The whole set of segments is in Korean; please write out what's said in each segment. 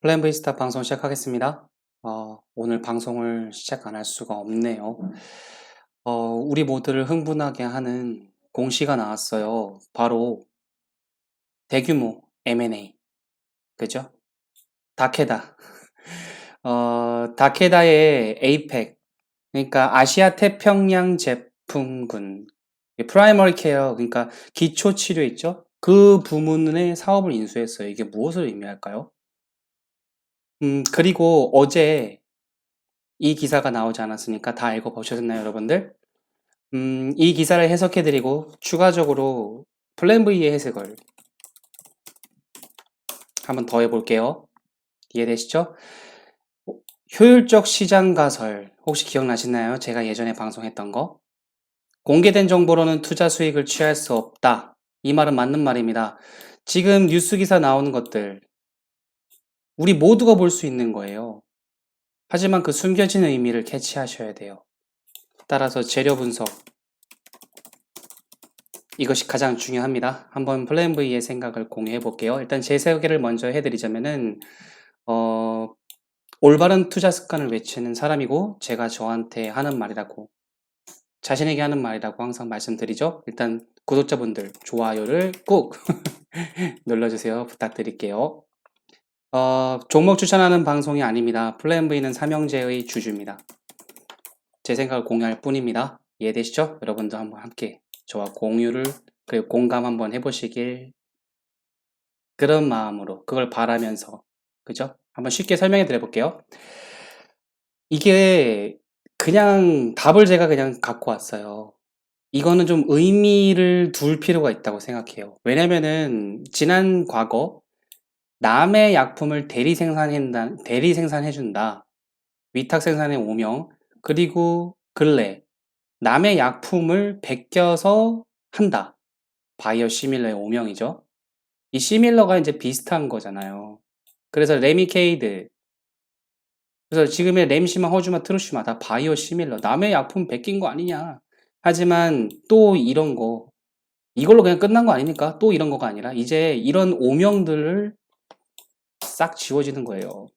플랜 V 스타 방송 시작하겠습니다. 오늘 방송을 시작 안 할 수가 없네요. 우리 모두를 흥분하게 하는 공시가 나왔어요. 바로 대규모 M&A. 그죠? 다케다. 다케다의 APEC. 그러니까 아시아 태평양 제품군. 프라이머리 케어, 그러니까 기초 치료 있죠? 그 부문의 사업을 인수했어요. 이게 무엇을 의미할까요? 그리고 어제 이 기사가 나오지 않았으니까 다 읽어보셨나요, 여러분들? 이 기사를 해석해드리고 추가적으로 플랜 V의 해석을 한번 더 해볼게요. 이해되시죠? 효율적 시장 가설 혹시 기억나시나요? 제가 예전에 방송했던 거. 공개된 정보로는 투자 수익을 취할 수 없다. 이 말은 맞는 말입니다. 지금 뉴스 기사 나오는 것들 우리 모두가 볼 수 있는 거예요. 하지만 그 숨겨진 의미를 캐치하셔야 돼요. 따라서 재료 분석, 이것이 가장 중요합니다. 한번 플랜 V의 생각을 공유해 볼게요. 일단 제 소개를 먼저 해드리자면은, 올바른 투자 습관을 외치는 사람이고, 제가 저한테 하는 말이라고, 자신에게 하는 말이라고 항상 말씀드리죠. 일단 구독자분들 좋아요를 꾹 눌러주세요. 부탁드릴게요. 종목 추천하는 방송이 아닙니다. 플랜 V는 삼형제의 주주입니다. 제 생각을 공유할 뿐입니다. 이해되시죠? 여러분도 한번 함께 저와 공유를, 그리고 공감 한번 해보시길 그런 마음으로 그걸 바라면서 그죠? 한번 쉽게 설명해 드려 볼게요. 이게 그냥 답을 제가 그냥 갖고 왔어요. 이거는 좀 의미를 둘 필요가 있다고 생각해요. 왜냐면은 지난 과거 남의 약품을 대리 생산해 준다. 위탁 생산의 오명, 그리고 근래 남의 약품을 베껴서 한다. 바이오 시밀러의 오명이죠. 이 시밀러가 이제 비슷한 거잖아요. 그래서 레미케이드, 그래서 지금의 램시마, 허주마, 트루시마 다 바이오 시밀러. 남의 약품 베낀 거 아니냐. 하지만 또 이런 거, 이걸로 그냥 끝난 거 아니니까 또 이런 거가 아니라 이제 이런 오명들을 싹 지워지는 거예요.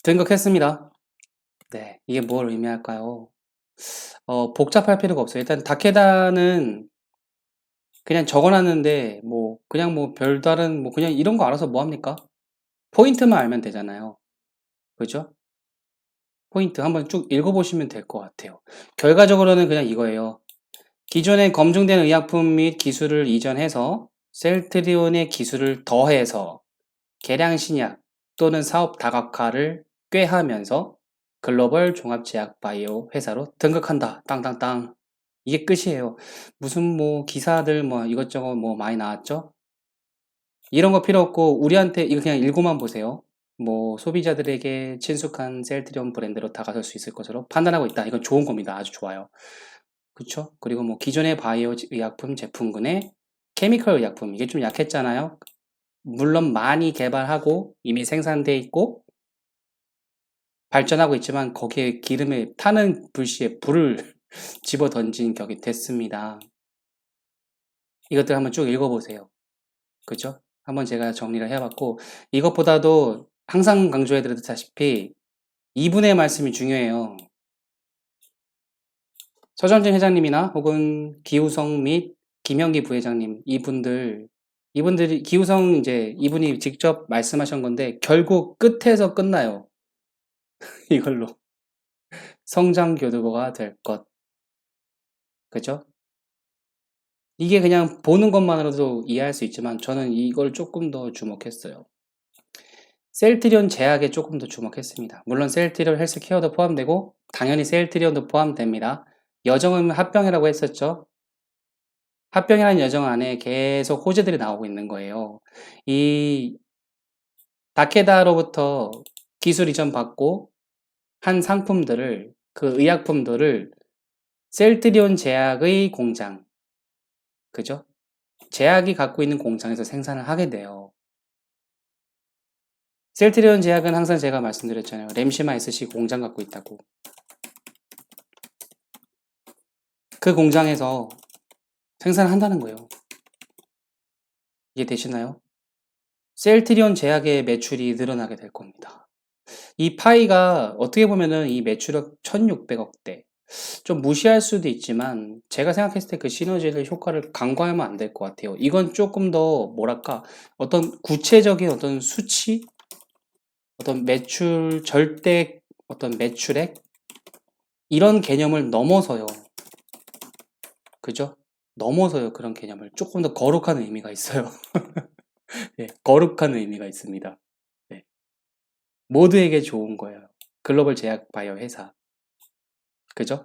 등극했습니다. 네, 이게 뭘 의미할까요? 복잡할 필요가 없어요. 일단 다케다는 그냥 적어놨는데 뭐 그냥 뭐 별다른 뭐 그냥 이런 거 알아서 뭐 합니까? 포인트만 알면 되잖아요. 그죠? 포인트 한번 쭉 읽어보시면 될 것 같아요. 결과적으로는 그냥 이거예요. 기존에 검증된 의약품 및 기술을 이전해서 셀트리온의 기술을 더해서 개량 신약 또는 사업 다각화를 꾀하면서 글로벌 종합제약 바이오 회사로 등극한다. 땅땅땅. 이게 끝이에요. 무슨 뭐 기사들 뭐 이것저것 뭐 많이 나왔죠? 이런 거 필요 없고 우리한테 이거 그냥 읽고만 보세요. 뭐 소비자들에게 친숙한 셀트리온 브랜드로 다가설 수 있을 것으로 판단하고 있다. 이건 좋은 겁니다. 아주 좋아요. 그쵸? 그리고 뭐 기존의 바이오 의약품 제품군의 케미컬 의약품 이게 좀 약했잖아요. 물론 많이 개발하고 이미 생산돼 있고 발전하고 있지만 거기에 기름에 타는 불씨에 불을 집어 던진 격이 됐습니다. 이것들 한번 쭉 읽어보세요. 그죠? 한번 제가 정리를 해봤고 이것보다도 항상 강조해드렸다시피 이분의 말씀이 중요해요. 서정진 회장님이나 혹은 기우성 및 김영기 부회장님 이분들이 기우성 이제 이분이 직접 말씀하신 건데 결국 끝에서 끝나요. 이걸로 성장 교두보가 될 것. 그죠? 이게 그냥 보는 것만으로도 이해할 수 있지만 저는 이걸 조금 더 주목했어요. 셀트리온 제약에 조금 더 주목했습니다. 물론 셀트리온 헬스케어도 포함되고 당연히 셀트리온도 포함됩니다. 여정은 합병이라고 했었죠. 합병이라는 여정 안에 계속 호재들이 나오고 있는 거예요. 이 다케다로부터 기술 이전 받고 한 상품들을 그 의약품들을 셀트리온 제약의 공장, 그죠? 제약이 갖고 있는 공장에서 생산을 하게 돼요. 셀트리온 제약은 항상 제가 말씀드렸잖아요. 램시마 SC 공장 갖고 있다고. 그 공장에서 생산을 한다는 거예요. 이해되시나요? 셀트리온 제약의 매출이 늘어나게 될 겁니다. 이 파이가 어떻게 보면은 이 매출액 1600억대. 좀 무시할 수도 있지만 제가 생각했을 때 그 시너지를 효과를 간과하면 안 될 것 같아요. 이건 조금 더 뭐랄까 어떤 구체적인 어떤 수치, 어떤 매출 절대 어떤 매출액 이런 개념을 넘어서요. 그죠? 넘어서요. 그런 개념을 조금 더 거룩한 의미가 있어요. 네, 거룩한 의미가 있습니다. 네, 모두에게 좋은 거예요. 글로벌 제약 바이오 회사. 그죠?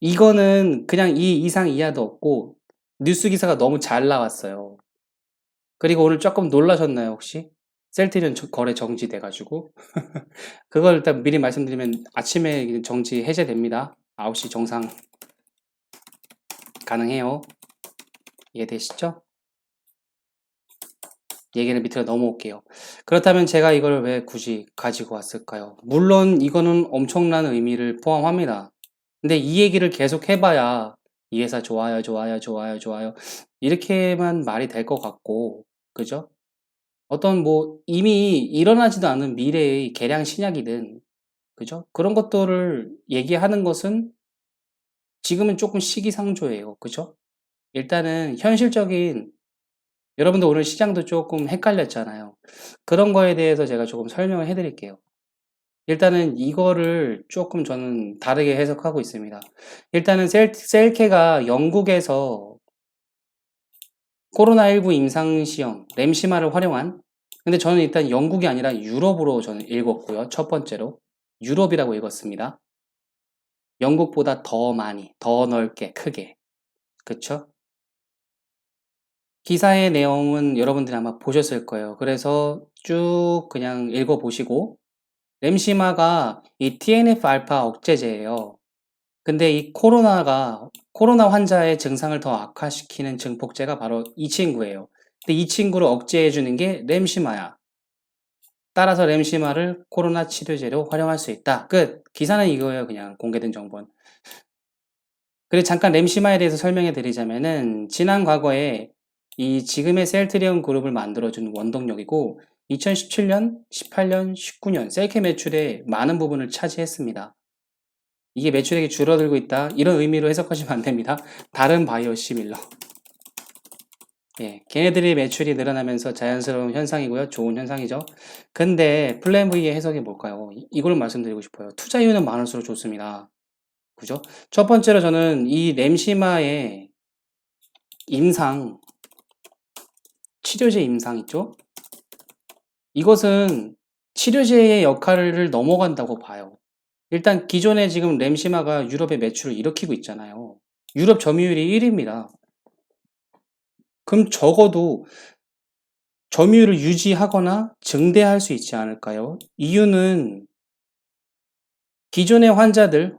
이거는 그냥 이 이상 이하도 없고 뉴스 기사가 너무 잘 나왔어요. 그리고 오늘 조금 놀라셨나요, 혹시? 셀트리온 거래 정지돼가지고. 그걸 일단 미리 말씀드리면 아침에 정지 해제됩니다. 9시 정상 가능해요. 이해되시죠? 얘기를 밑으로 넘어올게요. 그렇다면 제가 이걸 왜 굳이 가지고 왔을까요? 물론 이거는 엄청난 의미를 포함합니다. 근데 이 얘기를 계속 해봐야 이 회사 좋아요, 좋아요, 좋아요, 좋아요. 이렇게만 말이 될 것 같고, 그죠? 어떤 뭐 이미 일어나지도 않은 미래의 개량 신약이든, 그죠? 그런 것들을 얘기하는 것은 지금은 조금 시기상조예요. 그죠? 일단은 현실적인 여러분들 오늘 시장도 조금 헷갈렸잖아요. 그런 거에 대해서 제가 조금 설명을 해드릴게요. 일단은 이거를 조금 저는 다르게 해석하고 있습니다. 일단은 셀케가 영국에서 코로나19 임상시험, 램시마를 활용한 근데 저는 일단 영국이 아니라 유럽으로 저는 읽었고요. 첫 번째로. 유럽이라고 읽었습니다. 영국보다 더 많이, 더 넓게, 크게. 그쵸? 기사의 내용은 여러분들이 아마 보셨을 거예요. 그래서 쭉 그냥 읽어보시고 램시마가 이 TNF 알파 억제제예요. 근데 이 코로나 환자의 증상을 더 악화시키는 증폭제가 바로 이 친구예요. 근데 이 친구를 억제해주는 게 램시마야. 따라서 램시마를 코로나 치료제로 활용할 수 있다. 끝. 기사는 이거예요. 그냥 공개된 정보는. 그리고 잠깐 램시마에 대해서 설명해 드리자면은 지난 과거에 이 지금의 셀트리온 그룹을 만들어준 원동력이고 2017년, 18년, 19년 셀케 매출의 많은 부분을 차지했습니다. 이게 매출액이 줄어들고 있다. 이런 의미로 해석하시면 안 됩니다. 다른 바이오 시밀러. 예, 걔네들이 매출이 늘어나면서 자연스러운 현상이고요. 좋은 현상이죠. 근데 플랜 V의 해석이 뭘까요? 이걸 말씀드리고 싶어요. 투자 이유는 많을수록 좋습니다. 그죠? 첫 번째로 저는 이 램시마의 임상, 치료제 임상 있죠? 이것은 치료제의 역할을 넘어간다고 봐요. 일단 기존에 지금 램시마가 유럽의 매출을 일으키고 있잖아요. 유럽 점유율이 1위입니다. 그럼 적어도 점유율을 유지하거나 증대할 수 있지 않을까요? 이유는 기존의 환자들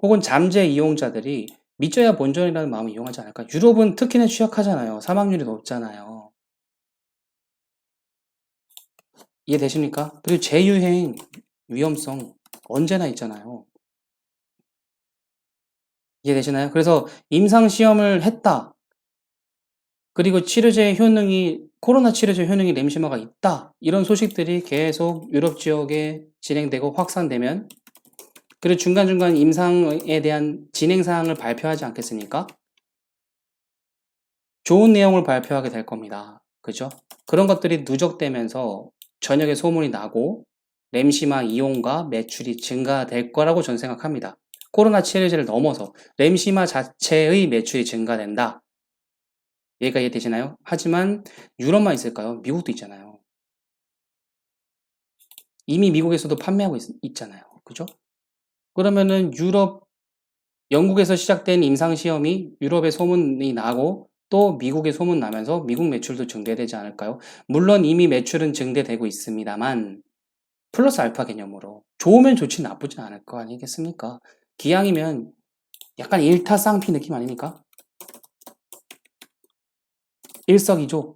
혹은 잠재 이용자들이 믿져야 본전이라는 마음을 이용하지 않을까? 유럽은 특히나 취약하잖아요. 사망률이 높잖아요. 이해되십니까? 그리고 재유행 위험성 언제나 있잖아요. 이해되시나요? 그래서 임상시험을 했다. 그리고 치료제 효능이 코로나 치료제 효능이 램시마가 있다. 이런 소식들이 계속 유럽 지역에 진행되고 확산되면 그리고 중간중간 임상에 대한 진행 사항을 발표하지 않겠습니까? 좋은 내용을 발표하게 될 겁니다. 그죠? 그런 것들이 누적되면서 저녁에 소문이 나고 램시마 이용과 매출이 증가될 거라고 저는 생각합니다. 코로나 치료제를 넘어서 램시마 자체의 매출이 증가된다. 얘가 이해되시나요? 하지만 유럽만 있을까요? 미국도 있잖아요. 이미 미국에서도 판매하고 있잖아요. 그죠? 그러면은 영국에서 시작된 임상시험이 유럽에 소문이 나고 또 미국에 소문 나면서 미국 매출도 증대되지 않을까요? 물론 이미 매출은 증대되고 있습니다만 플러스 알파 개념으로 좋으면 좋지 나쁘진 않을 거 아니겠습니까? 기왕이면 약간 일타쌍피 느낌 아닙니까? 일석이조.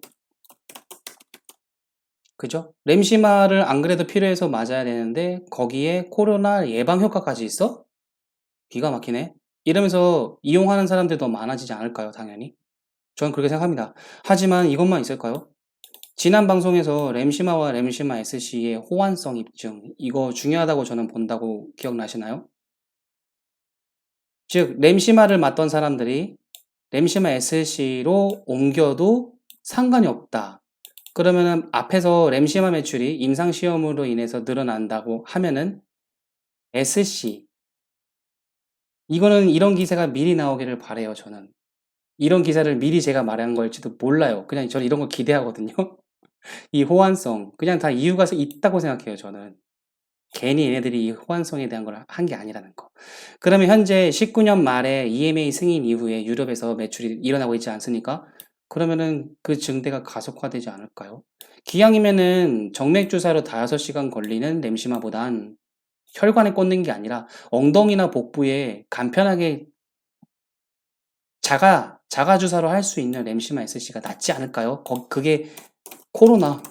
그죠? 램시마를 안 그래도 필요해서 맞아야 되는데 거기에 코로나 예방 효과까지 있어? 기가 막히네. 이러면서 이용하는 사람들이 더 많아지지 않을까요? 당연히. 저는 그렇게 생각합니다. 하지만 이것만 있을까요? 지난 방송에서 램시마와 램시마 SC의 호환성 입증, 이거 중요하다고 저는 본다고 기억나시나요? 즉, 램시마를 맞던 사람들이 램시마 SC로 옮겨도 상관이 없다. 그러면은 앞에서 램시마 매출이 임상시험으로 인해서 늘어난다고 하면은 SC, 이거는 이런 기사가 미리 나오기를 바래요, 저는. 이런 기사를 미리 제가 말한 걸지도 몰라요. 그냥 저는 이런 거 기대하거든요. 이 호환성, 그냥 다 이유가 있다고 생각해요, 저는. 괜히 얘네들이 이 호환성에 대한 걸 한 게 아니라는 거. 그러면 현재 19년 말에 EMA 승인 이후에 유럽에서 매출이 일어나고 있지 않습니까? 그러면은 그 증대가 가속화되지 않을까요? 기왕이면은 정맥 주사로 5시간 걸리는 램시마보단 혈관에 꽂는 게 아니라 엉덩이나 복부에 간편하게 자가 주사로 할 수 있는 램시마 SC가 낫지 않을까요? 그게 코로나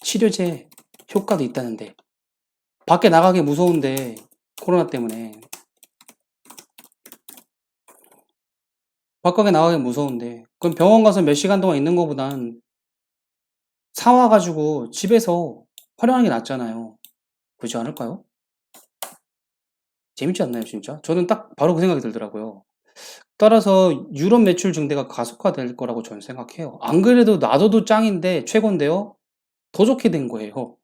치료제 효과도 있다는데 밖에 나가기 무서운데 코로나 때문에 밖에 나가기 무서운데 그럼 병원 가서 몇 시간 동안 있는 것보단 사와가지고 집에서 활용하는 게 낫잖아요. 그렇지 않을까요? 재밌지 않나요, 진짜? 저는 딱 바로 그 생각이 들더라고요. 따라서 유럽 매출 증대가 가속화될 거라고 저는 생각해요. 안 그래도 놔둬도 짱인데 최고인데요. 더 좋게 된 거예요.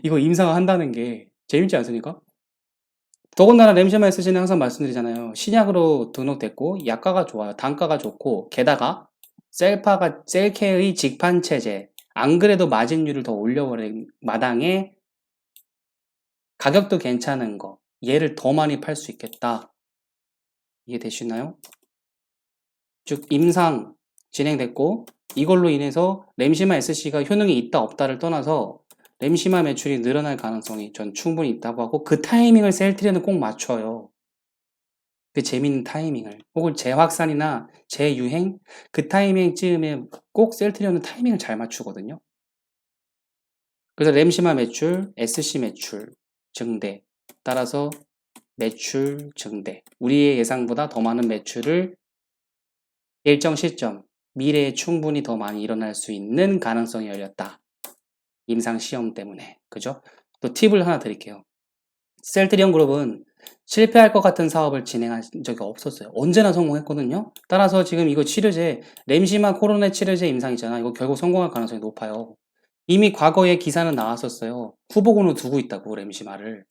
이거 임상한다는 게 재밌지 않습니까? 더군다나 램시마 SC는 항상 말씀드리잖아요. 신약으로 등록됐고 약가가 좋아요. 단가가 좋고 게다가 셀케의 직판 체제. 안 그래도 마진율을 더 올려버린 마당에 가격도 괜찮은 거. 얘를 더 많이 팔 수 있겠다. 이해되시나요? 즉 임상 진행됐고 이걸로 인해서 램시마 SC가 효능이 있다 없다를 떠나서 램시마 매출이 늘어날 가능성이 전 충분히 있다고 하고 그 타이밍을 셀트리온은 꼭 맞춰요. 그 재밌는 타이밍을 혹은 재확산이나 재유행 그 타이밍쯤에 꼭 셀트리온은 타이밍을 잘 맞추거든요. 그래서 램시마 매출, SC 매출 증대 따라서 매출 증대 우리의 예상보다 더 많은 매출을 일정 시점 미래에 충분히 더 많이 일어날 수 있는 가능성이 열렸다. 임상 시험 때문에 그죠? 또 팁을 하나 드릴게요. 셀트리온 그룹은 실패할 것 같은 사업을 진행한 적이 없었어요. 언제나 성공했거든요. 따라서 지금 이거 치료제 램시마 코로나 치료제 임상 있잖아. 이거 결국 성공할 가능성이 높아요. 이미 과거에 기사는 나왔었어요. 후보군으로 두고 있다고 램시마를.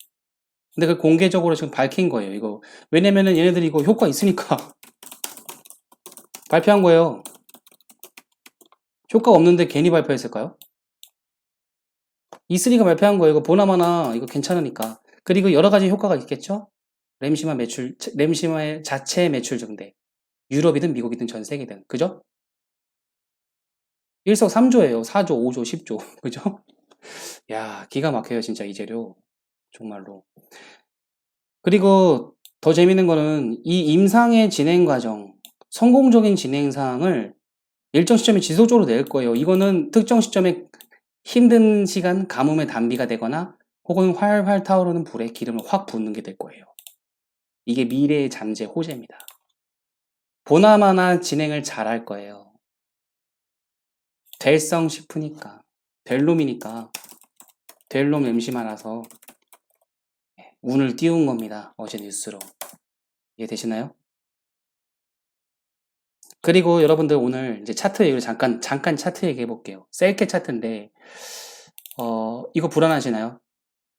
근데 그 공개적으로 지금 밝힌 거예요. 이거 왜냐면은 얘네들이 이거 효과 있으니까 발표한 거예요. 효과가 없는데 괜히 발표했을까요? 있으니까 발표한 거예요. 이거 보나마나 이거 괜찮으니까. 그리고 여러 가지 효과가 있겠죠? 램시마의 자체 매출 증대. 유럽이든 미국이든 전 세계든. 그죠? 일석삼조예요. 4조, 5조, 10조. 그죠? 야, 기가 막혀요, 진짜 이 재료. 정말로. 그리고 더 재밌는 거는 이 임상의 진행 과정, 성공적인 진행상을 일정 시점에 지속적으로 낼 거예요. 이거는 특정 시점에 힘든 시간, 가뭄에 단비가 되거나 혹은 활활 타오르는 불에 기름을 확 붓는 게 될 거예요. 이게 미래의 잠재 호재입니다. 보나마나 진행을 잘할 거예요. 될성 싶으니까, 될 놈이니까, 될 놈 MC만아서 운을 띄운 겁니다. 어제 뉴스로. 이해되시나요? 그리고 여러분들 오늘 이제 차트 얘기를 잠깐 차트 얘기해 볼게요. 셀케 차트인데, 이거 불안하시나요?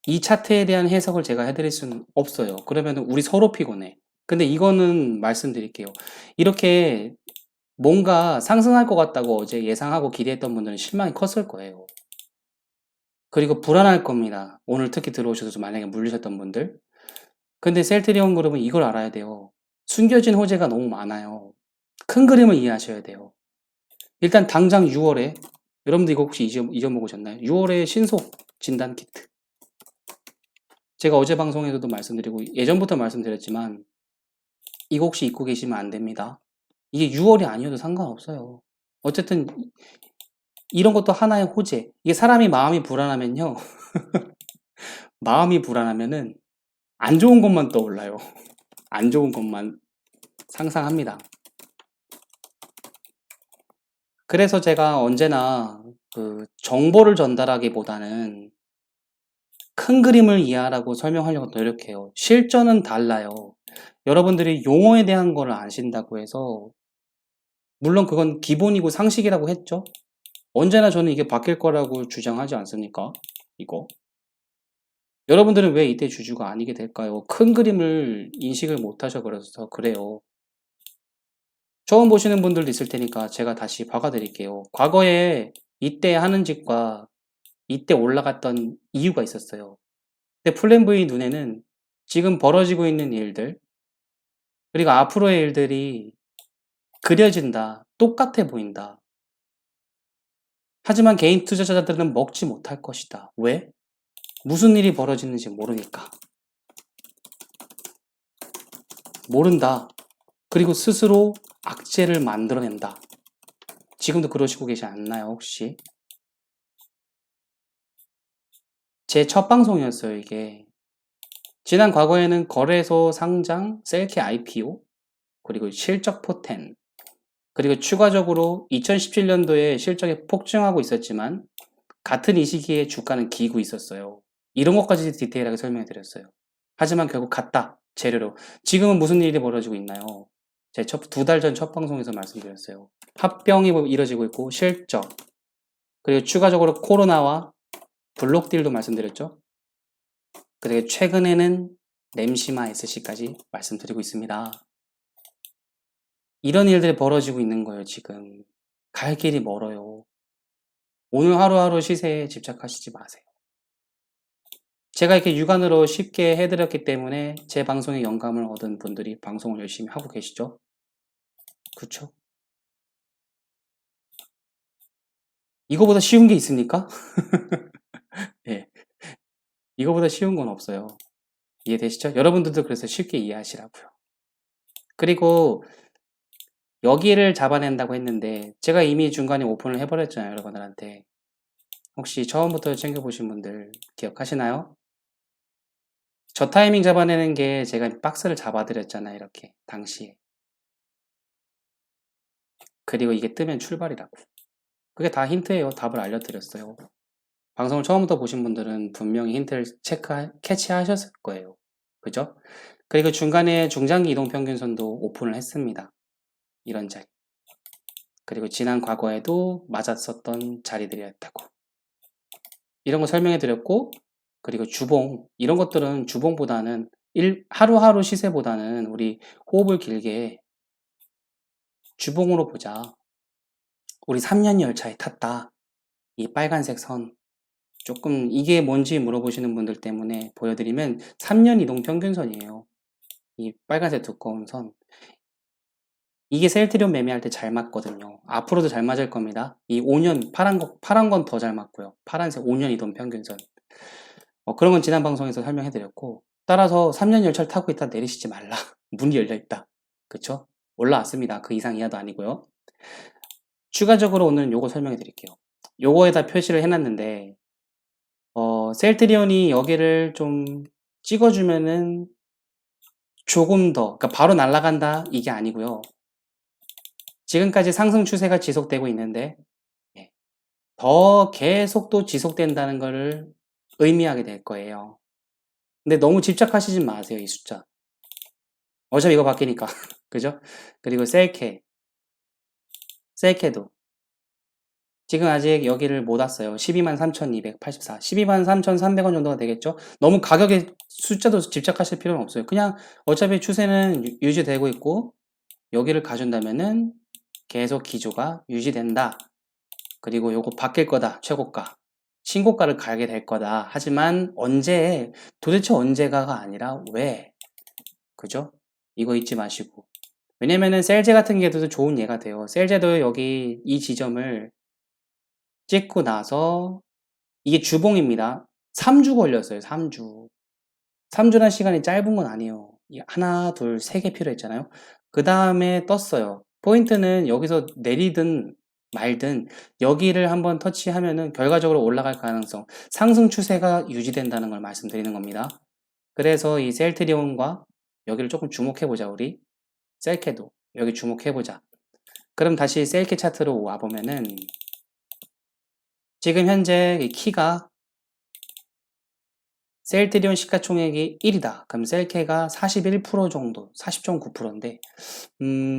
이 차트에 대한 해석을 제가 해드릴 수는 없어요. 그러면 우리 서로 피곤해. 근데 이거는 말씀드릴게요. 이렇게 뭔가 상승할 것 같다고 어제 예상하고 기대했던 분들은 실망이 컸을 거예요. 그리고 불안할 겁니다. 오늘 특히 들어오셔서 만약에 물리셨던 분들. 근데 셀트리온 그룹은 이걸 알아야 돼요. 숨겨진 호재가 너무 많아요. 큰 그림을 이해하셔야 돼요. 일단 당장 6월에 여러분들 이거 혹시 잊어먹으셨나요? 6월에 신속 진단 키트. 제가 어제 방송에서도 말씀드리고 예전부터 말씀드렸지만 이거 혹시 잊고 계시면 안 됩니다. 이게 6월이 아니어도 상관없어요. 어쨌든 이런 것도 하나의 호재. 이게 사람이 마음이 불안하면요. 마음이 불안하면은 안 좋은 것만 떠올라요. 안 좋은 것만 상상합니다. 그래서 제가 언제나 그 정보를 전달하기보다는 큰 그림을 이해하라고 설명하려고 노력해요. 실전은 달라요. 여러분들이 용어에 대한 거를 아신다고 해서 물론 그건 기본이고 상식이라고 했죠. 언제나 저는 이게 바뀔 거라고 주장하지 않습니까? 이거. 여러분들은 왜 이때 주주가 아니게 될까요? 큰 그림을 인식을 못하셔 그래서 그래요. 처음 보시는 분들도 있을 테니까 제가 다시 박아드릴게요. 과거에 이때 하는 짓과 이때 올라갔던 이유가 있었어요. 근데 플랜 V 눈에는 지금 벌어지고 있는 일들, 그리고 앞으로의 일들이 그려진다. 똑같아 보인다. 하지만 개인 투자자들은 먹지 못할 것이다. 왜? 무슨 일이 벌어지는지 모르니까. 모른다. 그리고 스스로 악재를 만들어낸다. 지금도 그러시고 계시 않나요, 혹시? 제 첫 방송이었어요, 이게. 지난 과거에는 거래소 상장, 셀키 IPO, 그리고 실적 포텐, 그리고 추가적으로 2017년도에 실적이 폭증하고 있었지만 같은 이 시기에 주가는 기고 있었어요. 이런 것까지 디테일하게 설명해 드렸어요. 하지만 결국 같다. 재료로. 지금은 무슨 일이 벌어지고 있나요? 제 두 달 전 첫 방송에서 말씀드렸어요. 합병이 이뤄지고 있고 실적, 그리고 추가적으로 코로나와 블록딜도 말씀드렸죠. 그리고 최근에는 램시마 SC까지 말씀드리고 있습니다. 이런 일들이 벌어지고 있는 거예요, 지금. 갈 길이 멀어요. 오늘 하루하루 시세에 집착하시지 마세요. 제가 이렇게 육안으로 쉽게 해드렸기 때문에 제 방송에 영감을 얻은 분들이 방송을 열심히 하고 계시죠? 그쵸? 이거보다 쉬운 게 있습니까? 예. 이거보다 쉬운 건 없어요. 이해되시죠? 여러분들도 그래서 쉽게 이해하시라고요. 그리고 여기를 잡아낸다고 했는데 제가 이미 중간에 오픈을 해버렸잖아요, 여러분들한테. 혹시 처음부터 챙겨보신 분들 기억하시나요? 저 타이밍 잡아내는 게 제가 박스를 잡아드렸잖아요, 이렇게 당시에. 그리고 이게 뜨면 출발이라고. 그게 다 힌트예요. 답을 알려드렸어요. 방송을 처음부터 보신 분들은 분명히 힌트를 캐치하셨을 거예요. 그죠? 그리고 중간에 중장기 이동평균선도 오픈을 했습니다. 이런 자리. 그리고 지난 과거에도 맞았었던 자리들이었다고. 이런 거 설명해 드렸고, 그리고 주봉, 이런 것들은 주봉보다는 하루하루 시세보다는 우리 호흡을 길게 주봉으로 보자. 우리 3년 열차에 탔다. 이 빨간색 선. 조금 이게 뭔지 물어보시는 분들 때문에 보여드리면 3년 이동 평균선이에요. 이 빨간색 두꺼운 선. 이게 셀트리온 매매할 때 잘 맞거든요. 앞으로도 잘 맞을 겁니다. 이 5년 파란 건 더 잘 맞고요. 파란색 5년 이동 평균선. 그런 건 지난 방송에서 설명해드렸고, 따라서 3년 열차를 타고 있다 내리시지 말라. 문이 열려있다. 그쵸? 올라왔습니다. 그 이상 이하도 아니고요. 추가적으로 오늘은 요거 설명해드릴게요. 요거에다 표시를 해놨는데, 셀트리온이 여기를 좀 찍어주면은 조금 더, 그러니까 바로 날아간다 이게 아니고요. 지금까지 상승 추세가 지속되고 있는데 더 계속 또 지속된다는 것을 의미하게 될 거예요. 근데 너무 집착하시지 마세요, 이 숫자. 어차피 이거 바뀌니까. 그죠? 그리고 셀케도 지금 아직 여기를 못 왔어요. 123,284, 123,300원 정도가 되겠죠? 너무 가격에 숫자도 집착하실 필요는 없어요. 그냥 어차피 추세는 유지되고 있고 여기를 가준다면은 계속 기조가 유지된다. 그리고 요거 바뀔 거다. 최고가. 신고가를 가게 될 거다. 하지만 언제, 도대체 언제가가 아니라 왜? 그죠? 이거 잊지 마시고. 왜냐면은 셀제 같은 게도 좋은 예가 돼요. 셀제도 여기 이 지점을 찍고 나서 이게 주봉입니다. 3주 걸렸어요. 3주. 3주란 시간이 짧은 건 아니에요. 하나, 둘, 세 개 필요했잖아요. 그 다음에 떴어요. 포인트는 여기서 내리든 말든 여기를 한번 터치하면은 결과적으로 올라갈 가능성, 상승 추세가 유지된다는 걸 말씀드리는 겁니다. 그래서 이 셀트리온과 여기를 조금 주목해보자, 우리. 셀케도 여기 주목해보자. 그럼 다시 셀키 차트로 와보면은 지금 현재 이 키가 셀트리온 시가총액이 1이다. 그럼 셀케가 41% 정도, 40.9%인데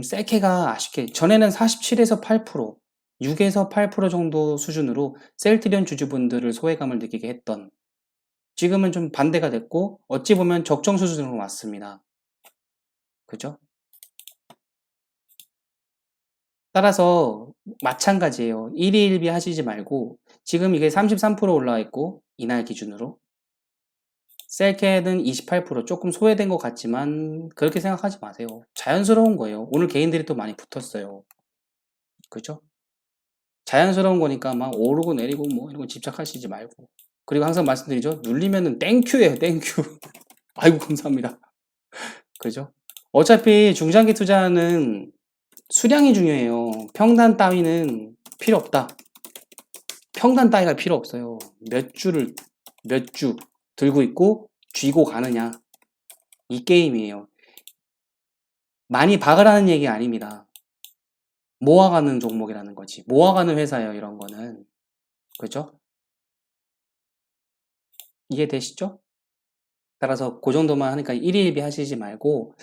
셀케가 아쉽게 전에는 47에서 8%, 6에서 8% 정도 수준으로 셀트리온 주주분들을 소외감을 느끼게 했던, 지금은 좀 반대가 됐고 어찌 보면 적정 수준으로 왔습니다. 그죠? 따라서 마찬가지예요. 1위 1비 하시지 말고 지금 이게 33% 올라와 있고 이날 기준으로 셀케는 28% 조금 소외된 것 같지만 그렇게 생각하지 마세요. 자연스러운 거예요. 오늘 개인들이 또 많이 붙었어요. 그죠? 자연스러운 거니까 막 오르고 내리고 뭐 이런 거 집착하시지 말고. 그리고 항상 말씀드리죠. 눌리면은 땡큐예요. 땡큐. 아이고 감사합니다. 그죠? 어차피 중장기 투자는 수량이 중요해요. 평단 따위는 필요 없다. 평단 따위가 필요 없어요. 몇 주 들고 있고 쥐고 가느냐. 이 게임이에요. 많이 박으라는 얘기 아닙니다. 모아가는 종목이라는 거지. 모아가는 회사예요, 이런 거는. 그죠? 이해되시죠? 따라서 그 정도만 하니까 1위 1비 하시지 말고,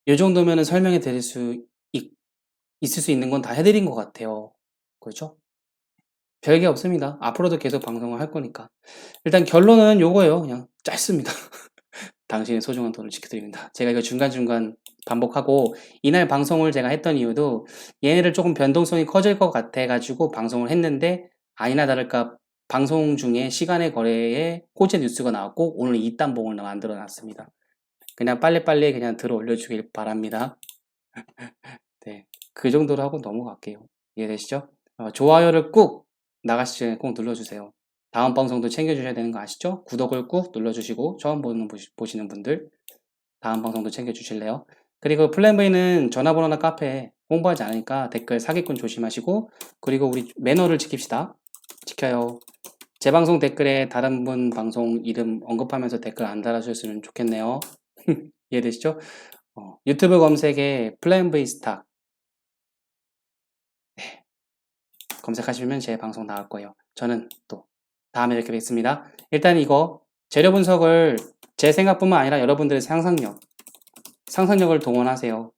이 정도면은 설명해 드릴 있을 수 있는 건 다 해드린 것 같아요. 그죠? 별게 없습니다. 앞으로도 계속 방송을 할 거니까. 일단 결론은 요거예요. 그냥 짧습니다. 당신의 소중한 돈을 지켜드립니다. 제가 이거 중간중간 반복하고 이날 방송을 제가 했던 이유도 얘네를 조금 변동성이 커질 것 같아가지고 방송을 했는데 아니나 다를까 방송 중에 시간의 거래에 호재 뉴스가 나왔고 오늘 이딴봉을 만들어 놨습니다. 그냥 빨리빨리 그냥 들어 올려주길 바랍니다. 네, 그 정도로 하고 넘어갈게요. 이해되시죠? 좋아요를 꾹 나가시기 전에 꼭 눌러주세요. 다음 방송도 챙겨주셔야 되는 거 아시죠? 구독을 꾹 눌러주시고 처음 보시는 분들 다음 방송도 챙겨주실래요? 그리고 플랜V는 전화번호나 카페 홍보하지 않으니까 댓글 사기꾼 조심하시고 그리고 우리 매너를 지킵시다. 지켜요. 제 방송 댓글에 다른 분 방송 이름 언급하면서 댓글 안 달아주셨으면 좋겠네요. 이해되시죠? 유튜브 검색에 플랜V 스탁 검색하시면 제 방송 나올 거예요. 저는 또 다음에 이렇게 뵙겠습니다. 일단 이거 재료 분석을 제 생각뿐만 아니라 여러분들의 상상력을 동원하세요.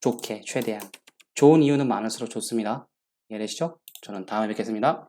좋게 최대한. 좋은 이유는 많을수록 좋습니다. 이해되시죠? 저는 다음에 뵙겠습니다.